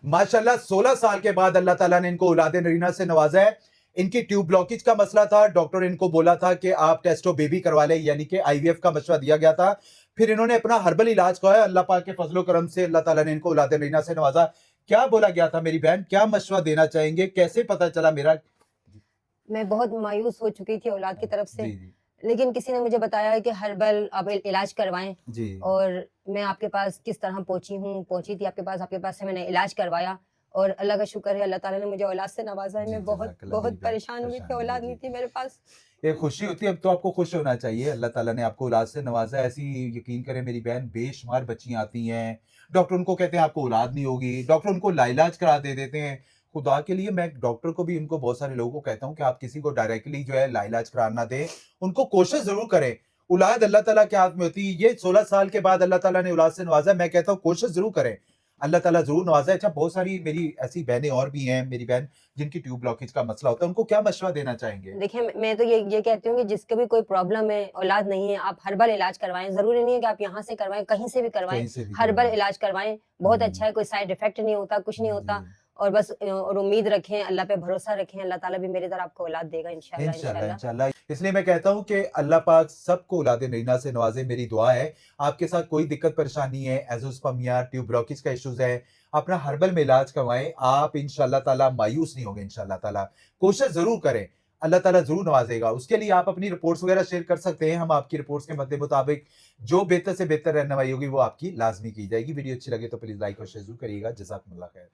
माशाल्लाह 16 साल के बाद अल्लाह ताला ने इनको औलाद नरीना से नवाजा है। इनकी ट्यूब ब्लॉकेज का मसला था, डॉक्टर ने इनको बोला था कि आप टेस्टो बेबी करवा लें, यानी कि आईवीएफ का मशवरा दिया गया था। फिर इन्होंने अपना हर्बल इलाज करवाया, अल्लाह पाक के फजलो करम से अल्लाह ताला ने इनको औलाद नरीना से नवाजा। क्या बोला गया था मेरी बहन, क्या मशवरा देना चाहेंगे, कैसे पता चला मेरा? मैं बहुत मायूस हो चुकी थी औलाद की तरफ से, जी जी लेकिन किसी ने मुझे बताया कि हर्बल आप इलाज करवाएं। जी। और मैं आपके पास किस तरह पहुंची थी आपके पास से मैंने इलाज करवाया और अल्लाह का शुक्र है, अल्लाह ताला ने मुझे औलाद से नवाजा है। जी, मैं बहुत जज़ाकल्लाह मेरी बहुत बहन, परेशान हुई थी, परेशान नहीं, औलाद जी। नहीं थी मेरे पास। ये खुशी होती है, अब तो आपको खुश होना चाहिए, अल्लाह ताला ने आपको औलाद से नवाजा है। ऐसी यकीन करें मेरी बहन, बेशुमार बच्चियाँ आती हैं, डॉक्टर उनको कहते हैं आपको औलाद नहीं होगी, डॉक्टर उनको लाइलाज करा दे देते हैं। खुदा के लिए मैं डॉक्टर को भी, उनको बहुत सारे लोगों को कहता हूँ कि आप किसी को डायरेक्टली जो है लाइलाज कराना दें, उनको कोशिश ज़रूर करें। औलाद अल्लाह ताला के हाथ में होती है, ये 16 साल के बाद अल्लाह ताला ने औलाद से नवाजा है, मैं कहता हूँ कोशिश ज़रूर करें। अल्लाह ताला ज़रूर नवाजा है। अच्छा, बहुत सारी मेरी ऐसी बहनें और भी हैं, मेरी बहन जिनकी ट्यूब ब्लॉकेज का मसला होता है, उनको क्या मशवरा देना चाहेंगे? देखिए, मैं तो ये कहती हूँ कि जिसको भी कोई प्रॉब्लम है, औलाद नहीं है, आप हर्बल इलाज करवाएं। जरूरी नहीं है कि आप यहाँ से करवाएं, कहीं से भी करवाएं। कहीं से भी हर्बल करवाएँ। इलाज करवाएं, बहुत अच्छा हुँ। है, कोई साइड इफेक्ट नहीं होता, कुछ नहीं जी। होता। और बस और उम्मीद रखें, अल्लाह पे भरोसा रखें, अल्लाह ताला भी मेरी तरह आपको औलाद देगा इंशाल्लाह इंशाल्लाह, इंशाल्लाह। इंशाल्लाह। इसलिए मैं कहता हूँ कि अल्लाह पाक सबको औलाद नरीना से नवाज़े, मेरी दुआ है। आपके साथ कोई दिक्कत परेशानी है, एज़ोस्पर्मिया, ट्यूब ब्लॉकेज का इश्यूज़ है, अपना हर्बल में इलाज करवाएँ, आप इंशाल्लाह ताला मायूस नहीं होंगे इंशाल्लाह ताला। कोशिश ज़रूर करें, अल्लाह ताला ज़रूर नवाज़ेगा। उसके लिए आप अपनी रिपोर्ट्स वगैरह शेयर कर सकते हैं, हम आपकी रिपोर्ट्स के मद्दे मुताबिक जो बेहतर से बेहतर रहनुमाई होगी, वो आपकी लाज़मी की जाएगी। वीडियो अच्छी लगे तो प्लीज़ लाइक और शेयर ज़रूर करिएगा। जज़ाकुमुल्लाह खैर।